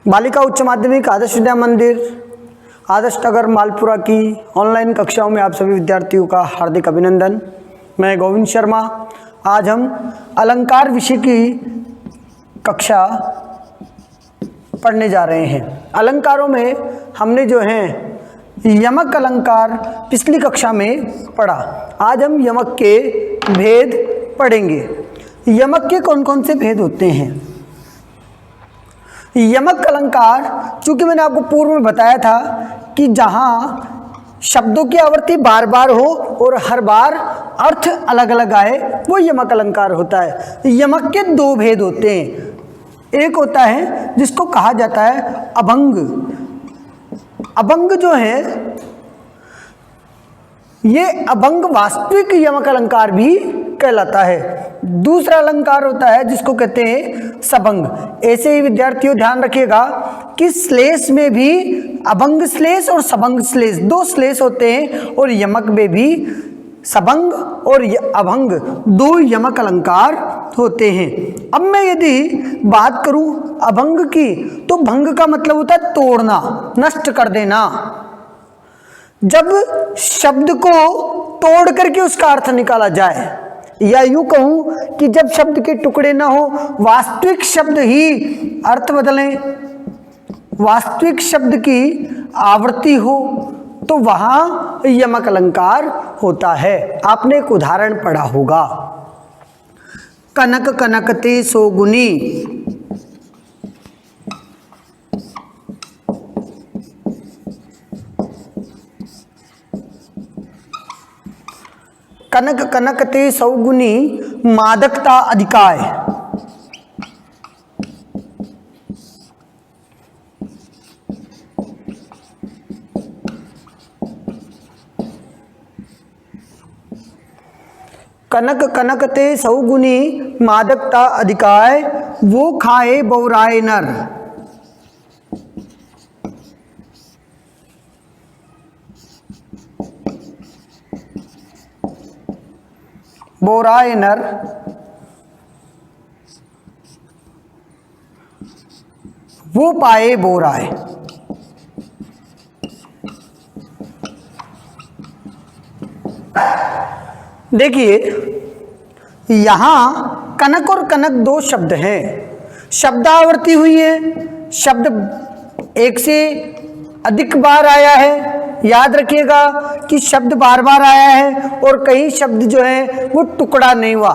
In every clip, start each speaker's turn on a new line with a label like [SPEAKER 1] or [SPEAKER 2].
[SPEAKER 1] बालिका उच्च माध्यमिक आदर्श विद्या मंदिर आदर्श नगर मालपुरा की ऑनलाइन कक्षाओं में आप सभी विद्यार्थियों का हार्दिक अभिनंदन। मैं गोविंद शर्मा। आज हम अलंकार विषय की कक्षा पढ़ने जा रहे हैं। अलंकारों में हमने जो है यमक अलंकार पिछली कक्षा में पढ़ा। आज हम यमक के भेद पढ़ेंगे। यमक के कौन कौन से भेद होते हैं? यमक अलंकार, चूंकि मैंने आपको पूर्व में बताया था कि जहाँ शब्दों की आवृत्ति बार बार हो और हर बार अर्थ अलग अलग आए, वो यमक अलंकार होता है। यमक के दो भेद होते हैं। एक होता है जिसको कहा जाता है अभंग। अभंग जो है ये अभंग वास्तविक यमक अलंकार भी कहलाता है। दूसरा अलंकार होता है जिसको कहते हैं सबंग। ऐसे ही विद्यार्थियों ध्यान रखिएगा कि श्लेष में भी अभंग श्लेष और सबंग श्लेष दो श्लेष होते हैं और यमक में भी सबंग और अभंग दो यमक अलंकार होते हैं। अब मैं यदि बात करूं अभंग की, तो भंग का मतलब होता है तोड़ना, नष्ट कर देना। जब शब्द को तोड़ करके उसका अर्थ निकाला जाए, या यूं कहूं कि जब शब्द के टुकड़े ना हो, वास्तविक शब्द ही अर्थ बदलें, वास्तविक शब्द की आवृत्ति हो, तो वहां यमक अलंकार होता है। आपने एक उदाहरण पढ़ा होगा, कनक कनकते सोगुनी। कनक कनकते सौगुनी मादकता अधिकाय। कनक कनकते सौगुनी मादकता अधिकाय, वो खाए बौराए नर। बोराए नर, वो पाए बोराए। देखिए यहां कनक और कनक दो शब्द हैं। शब्दावृत्ति हुई है, शब्द एक से अधिक बार आया है। याद रखिएगा कि शब्द बार बार आया है और कई शब्द जो है वो टुकड़ा नहीं हुआ।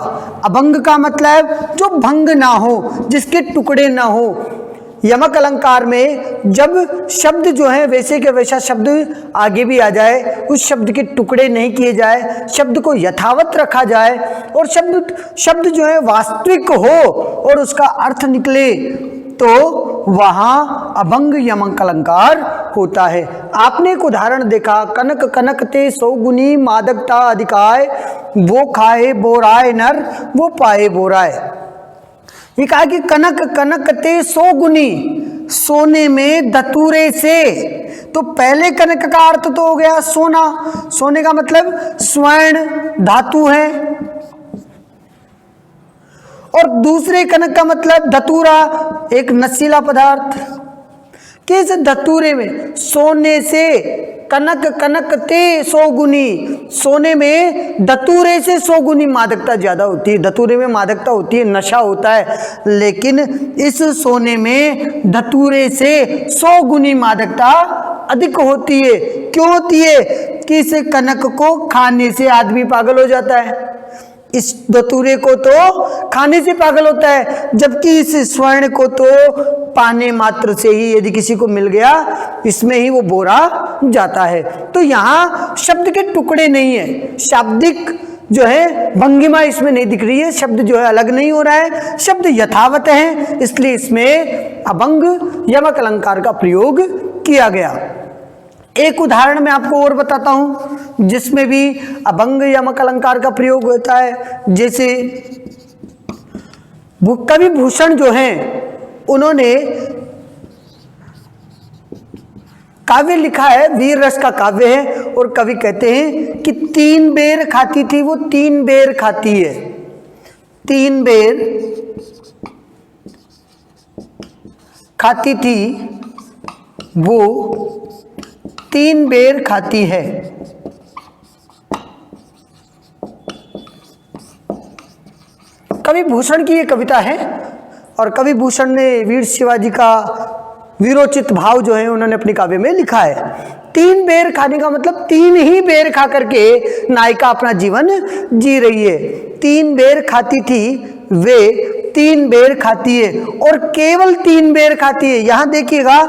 [SPEAKER 1] अभंग का मतलब जो भंग ना हो, जिसके टुकड़े ना हो। यमक अलंकार में जब शब्द जो है वैसे के वैसा शब्द आगे भी आ जाए, उस शब्द के टुकड़े नहीं किए जाए, शब्द को यथावत रखा जाए और शब्द जो है वास्तविक हो और उसका अर्थ निकले, तो वहां अभंग यमक अलंकार होता है। आपने एक उदाहरण देखा, कनक कनकते सौगुनी मादकता अधिकाय, वो खाए बोराए नर, वो पाए बोराए। ये कहा कि कनक कनकते सौगुनी, सोने में धतूरे से। तो पहले कनक का अर्थ तो हो गया सोना, सोने का मतलब स्वर्ण धातु है, और दूसरे कनक का मतलब धतूरा, एक नशीला पदार्थ। किस धतूरे में? सोने से। कनक कनकते सौगुनी, सोने में धतूरे से सौगुनी मादकता ज्यादा होती है। धतूरे में मादकता होती है, नशा होता है, लेकिन इस सोने में धतूरे से 100 गुनी मादकता अधिक होती है। क्यों होती है? कि इस कनक को खाने से आदमी पागल हो जाता है। इस धतूरे को तो खाने से पागल होता है, जबकि इस स्वर्ण को तो पाने मात्र से ही यदि किसी को मिल गया, इसमें ही वो बोरा जाता है। तो यहाँ शब्द के टुकड़े नहीं है, शाब्दिक जो है भंगिमा इसमें नहीं दिख रही है, शब्द जो है अलग नहीं हो रहा है, शब्द यथावत है, इसलिए इसमें अभंग यमक अलंकार का प्रयोग किया गया। एक उदाहरण मैं आपको और बताता हूं जिसमें भी अभंग यमक अलंकार का प्रयोग होता है। जैसे कवि भूषण जो हैं, उन्होंने काव्य लिखा है, वीर रस का काव्य है, और कवि कहते हैं कि 3 बेर खाती थी, वो 3 बेर खाती है। 3 बेर खाती थी वो 3 बेर खाती है। कवि भूषण की ये कविता है और कवि भूषण ने वीर शिवाजी का वीरोचित भाव जो है उन्होंने अपने काव्य में लिखा है। 3 बेर खाने का मतलब 3 ही बेर खा करके नायिका अपना जीवन जी रही है। 3 बेर खाती थी वे 3 बेर खाती है और केवल 3 बेर खाती है। यहां देखिएगा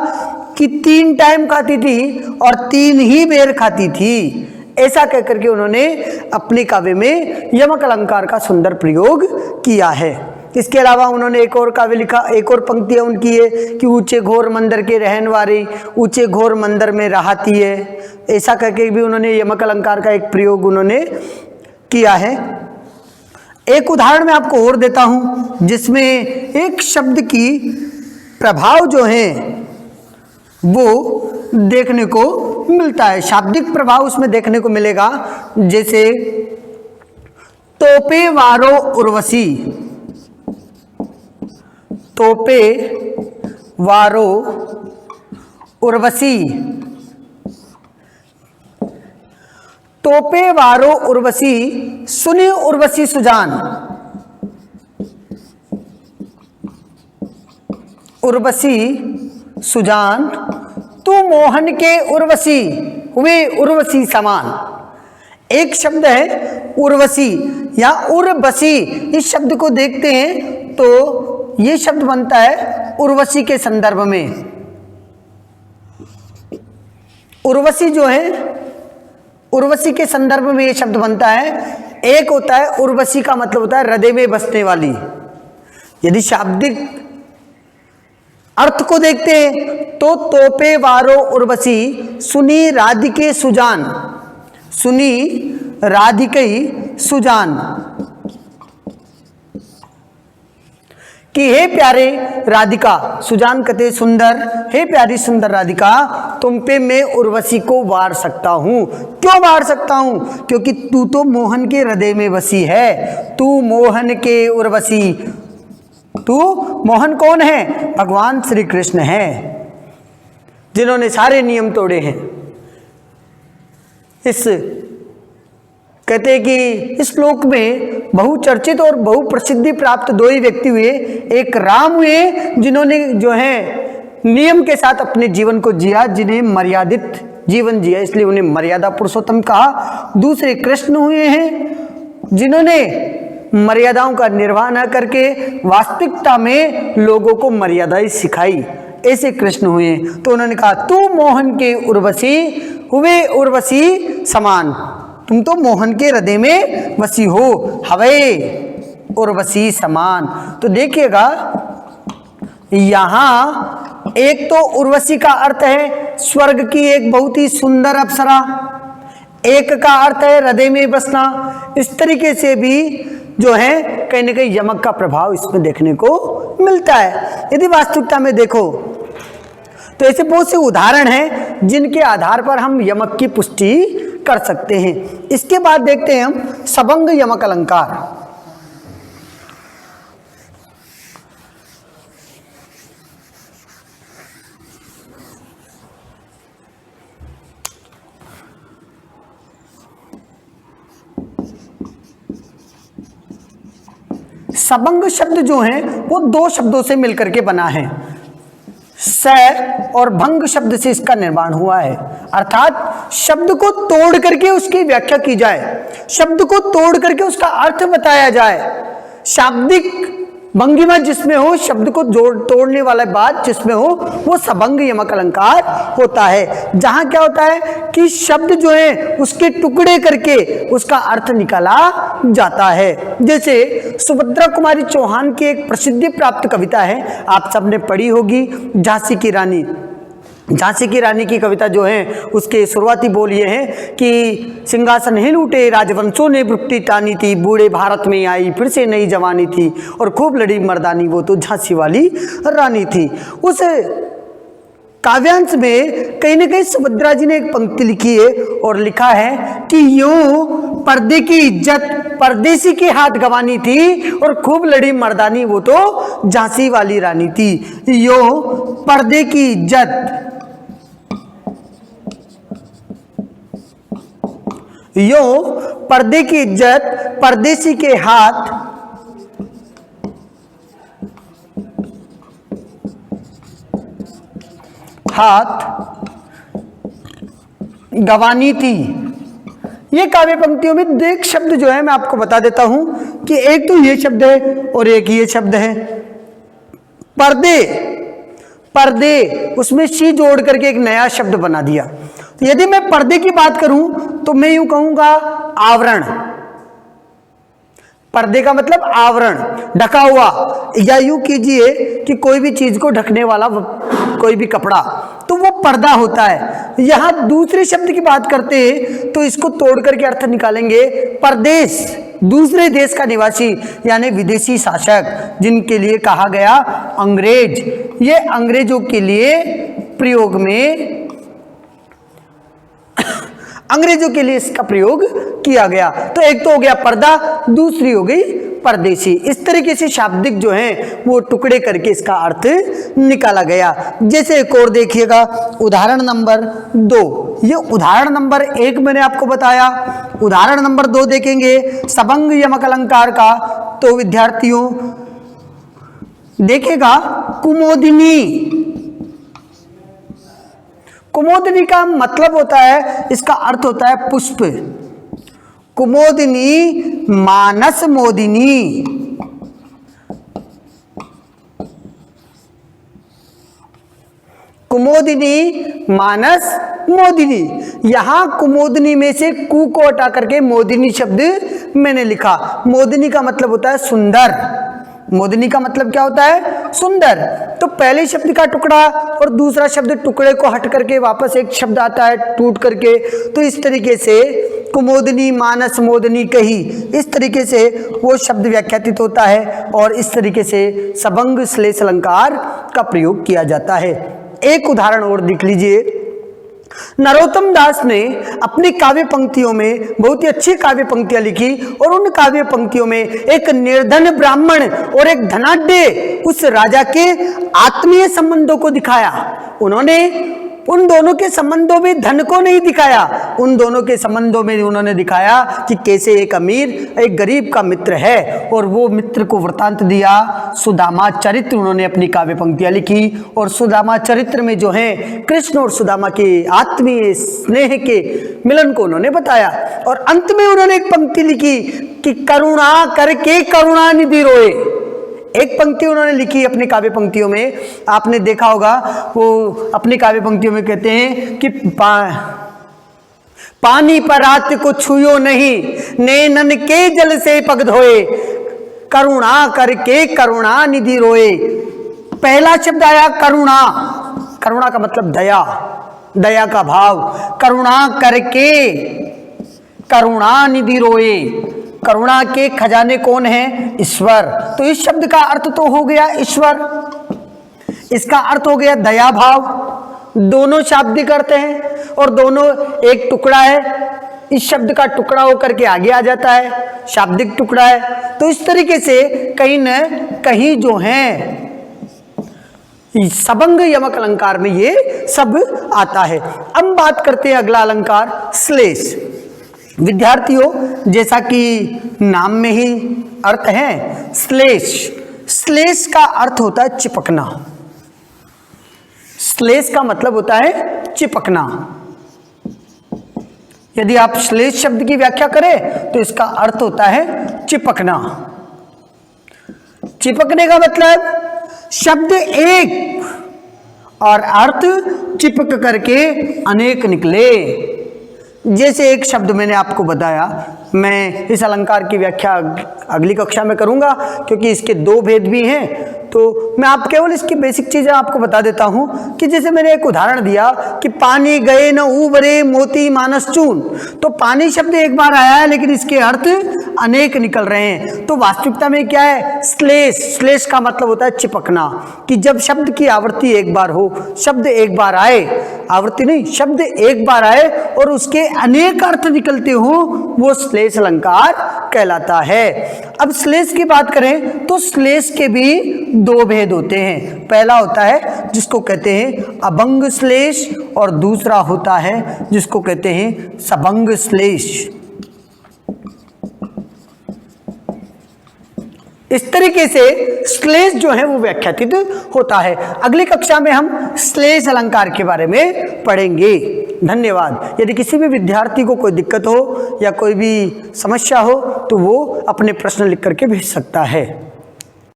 [SPEAKER 1] कि 3 टाइम खाती थी और 3 ही बेर खाती थी। ऐसा कहकर के उन्होंने अपने काव्य में यमक अलंकार का सुंदर प्रयोग किया है। इसके अलावा उन्होंने एक और काव्य लिखा, एक और पंक्तियां उनकी है कि ऊंचे घोर मंदिर के रहन वारी ऊंचे घोर मंदिर में रहाती है। ऐसा करके भी उन्होंने यमक अलंकार का एक प्रयोग उन्होंने किया है। एक उदाहरण मैं आपको और देता हूं जिसमें एक शब्द की प्रभाव जो है वो देखने को मिलता है, शाब्दिक प्रभाव उसमें देखने को मिलेगा। जैसे तोपे वारो उर्वशी, तोपे वारो उर्वशी, तोपे वारो उर्वशी सुनी उर्वशी सुजान, उर्वशी सुजान तू मोहन के उर्वशी हुए उर्वशी समान। एक शब्द है उर्वशी या उर्वशी, इस शब्द को देखते हैं तो ये शब्द बनता है उर्वशी के संदर्भ में। उर्वशी जो है उर्वशी के संदर्भ में ये शब्द बनता है। एक होता है उर्वशी का मतलब होता है हृदय में बसने वाली। यदि शाब्दिक अर्थ को देखते हैं तो तोपे वारो उर्वशी सुनी राधिके सुजान, सुनी राधिके सुजान कि हे प्यारे राधिका, सुजान कहते सुंदर, हे प्यारी सुंदर राधिका तुम पे मैं उर्वशी को वार सकता हूं। क्यों वार सकता हूं? क्योंकि तू तो मोहन के हृदय में बसी है, तू मोहन के उर्वशी। तू मोहन कौन है? भगवान श्री कृष्ण है जिन्होंने सारे नियम तोड़े हैं। इस कहते हैं कि इस श्लोक में बहुचर्चित और बहुप्रसिद्धि प्राप्त 2 ही व्यक्ति हुए। एक राम हुए जिन्होंने जो है नियम के साथ अपने जीवन को जिया, जिन्हें मर्यादित जीवन जिया, इसलिए उन्हें मर्यादा पुरुषोत्तम कहा। दूसरे कृष्ण हुए हैं जिन्होंने मर्यादाओं का निर्वाह न करके वास्तविकता में लोगों को मर्यादाएं सिखाई, ऐसे कृष्ण हुए। तो उन्होंने कहा तू मोहन के उर्वशी हुए उर्वशी समान, तुम तो मोहन के हृदय में वसी हो, हवे उर्वशी समान। तो देखिएगा यहां एक तो उर्वशी का अर्थ है स्वर्ग की एक बहुत ही सुंदर अप्सरा, एक का अर्थ है हृदय में बसना। इस तरीके से भी जो है कहीं ना कहीं यमक का प्रभाव इसमें देखने को मिलता है। यदि वास्तविकता में देखो तो ऐसे बहुत से उदाहरण हैं जिनके आधार पर हम यमक की पुष्टि कर सकते हैं। इसके बाद देखते हैं हम सबंग यमक अलंकार। सबंग शब्द जो है वो 2 शब्दों से मिलकर के बना है। स और भंग शब्द से इसका निर्माण हुआ है, अर्थात शब्द को तोड़ करके उसकी व्याख्या की जाए, शब्द को तोड़ करके उसका अर्थ बताया जाए। शाब्दिक भंगिमा जिसमें हो, शब्द को तोड़ने वाला बात जिसमें हो, वो सबंग यमक अलंकार होता है। जहां क्या होता है कि शब्द जो है उसके टुकड़े करके उसका अर्थ निकाला जाता है। जैसे सुभद्रा कुमारी चौहान की एक प्रसिद्धि प्राप्त कविता है, आप सबने पढ़ी होगी, झांसी की रानी। झांसी की रानी की कविता जो है उसके शुरुआती बोल ये हैं कि सिंहासन ही लूटे राजवंशों ने ब्रुकटी टानी थी, बूढ़े भारत में आई फिर से नई जवानी थी, और खूब लड़ी मर्दानी वो तो झांसी वाली रानी थी। उस काव्यांश में कहीं ना कहीं सुभद्रा जी ने एक पंक्ति लिखी है और लिखा है कि यूं पर्दे की इज्जत परदेसी के हाथ गंवानी थी और खूब लड़ी मर्दानी वो तो झांसी वाली रानी थी। यूं पर्दे की इज्जत, यूं पर्दे की इज्जत परदेसी के हाथ गंवानी थी। ये काव्य पंक्तियों में दो एक शब्द जो है मैं आपको बता देता हूं कि एक तो ये शब्द है और एक ये शब्द है। पर्दे, पर्दे उसमें शी जोड़ करके एक नया शब्द बना दिया। तो यदि मैं पर्दे की बात करूं तो मैं यूं कहूंगा आवरण। पर्दे का मतलब आवरण, ढका हुआ, या यूं कीजिए कि कोई भी चीज को ढकने वाला कोई भी कपड़ा, तो वो पर्दा होता है। यहां दूसरे शब्द की बात करते हैं तो इसको तोड़ करके अर्थ निकालेंगे परदेश, दूसरे देश का निवासी यानी विदेशी शासक, जिनके लिए कहा गया अंग्रेज। ये अंग्रेजों के लिए प्रयोग में अंग्रेजों के लिए इसका प्रयोग किया गया। तो एक तो हो गया पर्दा, दूसरी हो गई परदेशी। इस तरीके से शाब्दिक जो है वो टुकड़े करके इसका अर्थ निकाला गया। जैसे एक और देखिएगा, उदाहरण नंबर 2। ये उदाहरण नंबर 1 मैंने आपको बताया। उदाहरण नंबर 2 देखेंगे सबंग यमक अलंकार का। तो विद्यार्थियों देखेगा कुमोदिनी। कुमोदिनी का मतलब होता है, इसका अर्थ होता है पुष्प। कुमोदिनी मानस मोदिनी। कुमोदिनी मानस मोदिनी। यहां कुमोदिनी में से कु को हटा करके मोदिनी शब्द मैंने लिखा। मोदिनी का मतलब होता है सुंदर। मोदिनी का मतलब क्या होता है? सुंदर। तो पहले शब्द का टुकड़ा और दूसरा शब्द टुकड़े को हट करके वापस एक शब्द आता है टूट करके। तो इस तरीके से कुमोदिनी मानस मोदिनी कही, इस तरीके से वो शब्द व्याख्यातित होता है और इस तरीके से सबंग श्लेष अलंकार का प्रयोग किया जाता है। एक उदाहरण और देख लीजिए। नरोत्तम दास ने अपनी काव्य पंक्तियों में बहुत ही अच्छी काव्य पंक्तियां लिखी और उन काव्य पंक्तियों में एक निर्धन ब्राह्मण और एक धनाढ्य उस राजा के आत्मीय संबंधों को दिखाया। उन्होंने उन दोनों के संबंधों में धन को नहीं दिखाया, उन दोनों के संबंधों में उन्होंने दिखाया कि कैसे एक अमीर एक गरीब का मित्र है और वो मित्र को वृतांत दिया। सुदामा चरित्र उन्होंने अपनी काव्य पंक्तियां लिखी और सुदामा चरित्र में जो है कृष्ण और सुदामा के आत्मीय स्नेह के मिलन को उन्होंने बताया। और अंत में उन्होंने एक पंक्ति लिखी कि करुणा करके करुणानिधि रोए। एक पंक्ति उन्होंने लिखी अपनी काव्य पंक्तियों में, आपने देखा होगा, वो अपनी काव्य पंक्तियों में कहते हैं कि पानी पर रात को छुयो नहीं, नैनन के जल से पग धोए, करुणा करके करुणा निधि रोए। पहला शब्द आया करुणा। करुणा का मतलब दया, दया का भाव। करुणा करके करुणा निधि रोए। करुणा के खजाने कौन है? ईश्वर। तो इस शब्द का अर्थ तो हो गया ईश्वर, इसका अर्थ हो गया दया भाव। दोनों शाब्दिक अर्थ हैं और दोनों एक टुकड़ा है। इस शब्द का टुकड़ा होकर के आगे आ जाता है, शाब्दिक टुकड़ा है। तो इस तरीके से कहीं न कहीं जो है सबंग यमक अलंकार में ये सब आता है। अब बात करते हैं अगला अलंकार श्लेष। विद्यार्थियों जैसा कि नाम में ही अर्थ है श्लेष, श्लेष का अर्थ होता है चिपकना। श्लेष का मतलब होता है चिपकना। यदि आप श्लेष शब्द की व्याख्या करें तो इसका अर्थ होता है चिपकना। चिपकने का मतलब शब्द एक और अर्थ चिपक करके अनेक निकले। जैसे एक शब्द मैंने आपको बताया, मैं इस अलंकार की व्याख्या अगली कक्षा में करूंगा क्योंकि इसके दो भेद भी हैं। तो मैं आप केवल इसकी बेसिक चीजें आपको बता देता हूं कि जैसे मैंने एक उदाहरण दिया कि पानी गए न उबरे मोती मानस चून, तो पानी शब्द एक बार आया है लेकिन इसके अर्थ अनेक निकल रहे हैं। तो वास्तविकता में क्या है, श्लेष, श्लेष का मतलब होता है चिपकना, कि जब शब्द की आवृत्ति एक बार हो, शब्द एक बार आए, आवृत्ति नहीं, शब्द एक बार आए और उसके अनेक अर्थ निकलते हो, वो श्लेष अलंकार कहलाता है। अब श्लेष की बात करें तो श्लेष के भी दो भेद होते हैं। पहला होता है जिसको कहते हैं अभंग श्लेष और दूसरा होता है जिसको कहते हैं सबंग श्लेष। इस तरीके से श्लेष जो है वो व्याख्यातित होता है। अगली कक्षा में हम श्लेष अलंकार के बारे में पढ़ेंगे। धन्यवाद। यदि किसी भी विद्यार्थी को कोई दिक्कत हो या कोई भी समस्या हो तो वो अपने प्रश्न लिख करके भेज सकता है।